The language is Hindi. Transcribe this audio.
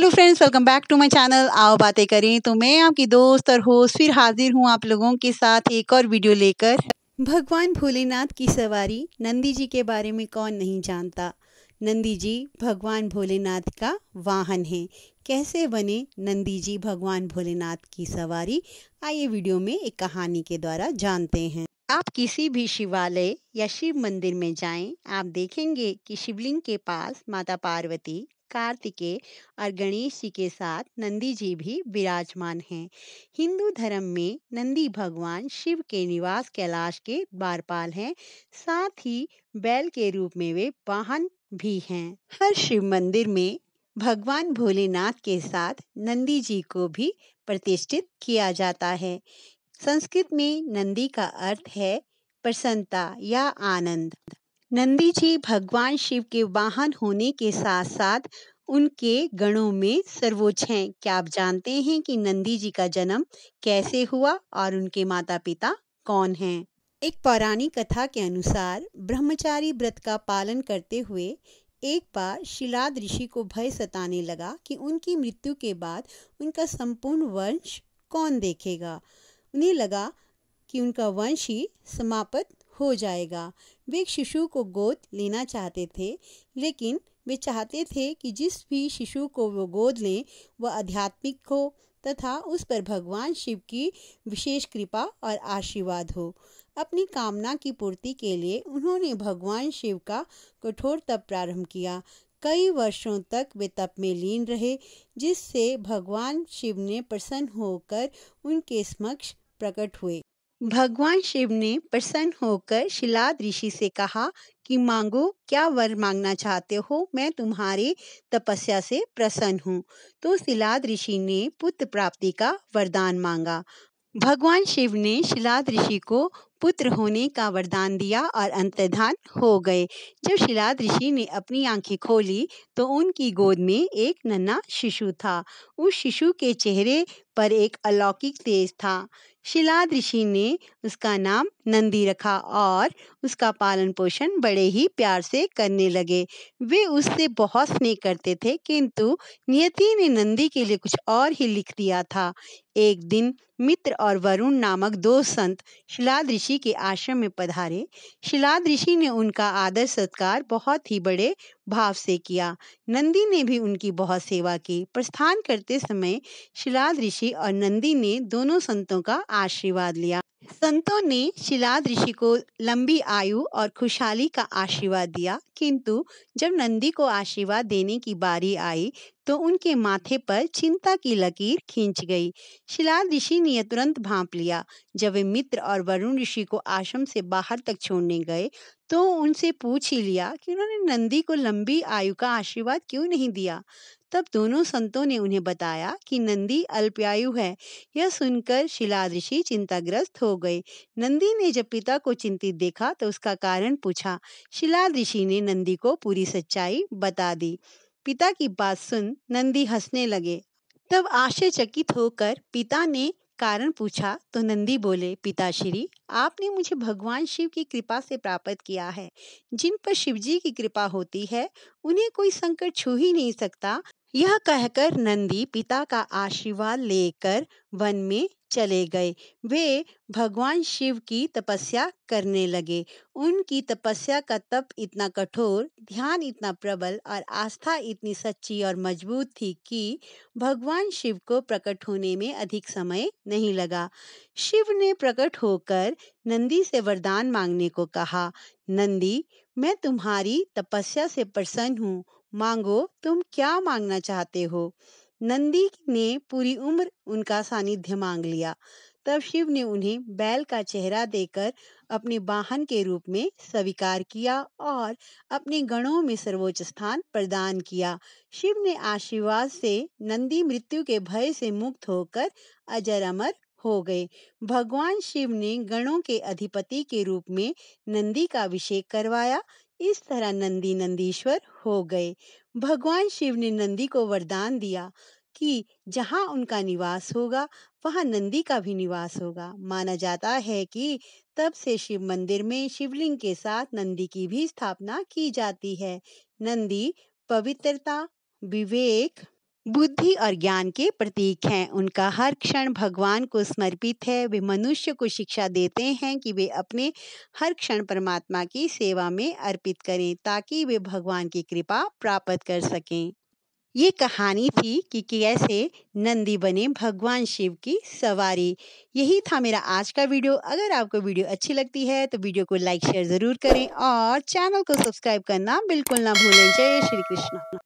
Hello friends, welcome back to my channel. आओ बातें करें। तो मैं आपकी दोस्त और होस्ट फिर हाजिर हूँ आप लोगों के साथ एक और वीडियो लेकर। भगवान भोलेनाथ की सवारी नंदी जी के बारे में कौन नहीं जानता। नंदी जी भगवान भोलेनाथ का वाहन है। कैसे बने नंदी जी भगवान भोलेनाथ की सवारी, आइए वीडियो में एक कहानी के द्वारा जानते हैं। आप किसी भी शिवालय या शिव मंदिर में जाएं, आप देखेंगे कि शिवलिंग के पास माता पार्वती, कार्तिकेय और गणेश जी के साथ नंदी जी भी विराजमान हैं। हिंदू धर्म में नंदी भगवान शिव के निवास कैलाश के द्वारपाल हैं। साथ ही बैल के रूप में वे वाहन भी हैं। हर शिव मंदिर में भगवान भोलेनाथ के साथ नंदी जी को भी प्रतिष्ठित किया जाता है। संस्कृत में नंदी का अर्थ है प्रसन्नता या आनंद। नंदी जी भगवान शिव के वाहन होने के साथ साथ उनके गणों में सर्वोच्च हैं। क्या आप जानते हैं कि नंदी जी का जन्म कैसे हुआ और उनके माता पिता कौन हैं? एक पौराणिक कथा के अनुसार ब्रह्मचारी व्रत का पालन करते हुए एक बार शिलाद ऋषि को भय सताने लगा कि उनकी मृत्यु के बाद उनका संपूर्ण वंश कौन देखेगा। उन्हें लगा कि उनका वंश ही समाप्त हो जाएगा। वे एक शिशु को गोद लेना चाहते थे, लेकिन वे चाहते थे कि जिस भी शिशु को वो गोद लें वह आध्यात्मिक हो तथा उस पर भगवान शिव की विशेष कृपा और आशीर्वाद हो। अपनी कामना की पूर्ति के लिए उन्होंने भगवान शिव का कठोर तप प्रारंभ किया। कई वर्षों तक वे तप में लीन रहे, जिससे भगवान शिव ने प्रसन्न होकर उनके समक्ष प्रकट हुए। भगवान शिव ने प्रसन्न होकर शिलाद ऋषि से कहा कि मांगो, क्या वर मांगना चाहते हो, मैं तुम्हारी तपस्या से प्रसन्न हूँ। तो शिलाद ऋषि ने पुत्र प्राप्ति का वरदान मांगा। भगवान शिव ने शिलाद ऋषि को पुत्र होने का वरदान दिया और अंतर्धान हो गए। जब शिलाद ऋषि ने अपनी आंखें खोली तो उनकी गोद में एक नन्हा शिशु था। उस शिशु के चेहरे पर एक अलौकिक तेज था। शिलाद ऋषि ने उसका नाम नंदी रखा और उसका पालन पोषण बड़े ही प्यार से करने लगे। वे उससे बहुत स्नेह करते थे, किंतु नियति ने नंदी के लिए कुछ और ही लिख दिया था। एक दिन मित्र और वरुण नामक दो संत शिलाद ऋषि के आश्रम में पधारे। शिलाद ऋषि ने उनका आदर सत्कार बहुत ही बड़े भाव से किया। नंदी ने भी उनकी बहुत सेवा की। प्रस्थान करते समय शिलाद ऋषि और नंदी ने दोनों संतों का आशीर्वाद लिया। संतों ने शिलाद ऋषि को लंबी आयु और खुशहाली का आशीर्वाद दिया, किंतु जब नंदी को आशीर्वाद देने की बारी आई तो उनके माथे पर चिंता की लकीर खींच गई। शिलाद ऋषि ने यह तुरंत भांप लिया। जब वे मित्र और वरुण ऋषि को आश्रम से बाहर तक छोड़ने गए तो उनसे पूछ ही लिया कि उन्होंने नंदी को लंबी आयु का आशीर्वाद क्यों नहीं दिया। तब दोनों संतों ने उन्हें बताया कि नंदी अल्पायु है। यह सुनकर शिलाद ऋषि चिंताग्रस्त हो गए। नंदी ने जब पिता को चिंतित देखा तो उसका कारण पूछा। शिलाद ऋषि ने नंदी को पूरी सच्चाई बता दी। पिता की बात सुन नंदी हंसने लगे। तब आश्चर्यचकित होकर पिता ने कारण पूछा तो नंदी बोले, पिताश्री, आपने मुझे भगवान शिव की कृपा से प्राप्त किया है। जिन पर शिव जी की कृपा होती है उन्हें कोई संकट छू ही नहीं सकता। यह कहकर नंदी पिता का आशीर्वाद लेकर वन में चले गए। वे भगवान शिव की तपस्या करने लगे। उनकी तपस्या का तप इतना कठोर, ध्यान इतना प्रबल और आस्था इतनी सच्ची और मजबूत थी कि भगवान शिव को प्रकट होने में अधिक समय नहीं लगा। शिव ने प्रकट होकर नंदी से वरदान मांगने को कहा। नंदी, मैं तुम्हारी तपस्या से प्रसन्न हूँ, मांगो, तुम क्या मांगना चाहते हो। नंदी ने पूरी उम्र उनका सानिध्य मांग लिया। तब शिव ने उन्हें बैल का चेहरा देकर अपने वाहन के रूप में स्वीकार किया और अपने गणों में सर्वोच्च स्थान प्रदान किया। शिव ने आशीर्वाद से नंदी मृत्यु के भय से मुक्त होकर अजर अमर हो गए। भगवान शिव ने गणों के अधिपति के रूप में नंदी का अभिषेक करवाया। इस तरह नंदी नंदीश्वर हो गए। भगवान शिव ने नंदी को वरदान दिया कि जहाँ उनका निवास होगा वहाँ नंदी का भी निवास होगा। माना जाता है कि तब से शिव मंदिर में शिवलिंग के साथ नंदी की भी स्थापना की जाती है। नंदी पवित्रता, विवेक बुद्धि और ज्ञान के प्रतीक हैं। उनका हर क्षण भगवान को समर्पित है। वे मनुष्य को शिक्षा देते हैं कि वे अपने हर क्षण परमात्मा की सेवा में अर्पित करें ताकि वे भगवान की कृपा प्राप्त कर सकें। ये कहानी थी कि कैसे नंदी बने भगवान शिव की सवारी। यही था मेरा आज का वीडियो। अगर आपको वीडियो अच्छी लगती है तो वीडियो को लाइक शेयर ज़रूर करें और चैनल को सब्सक्राइब करना बिल्कुल ना भूलें। जय श्री कृष्ण।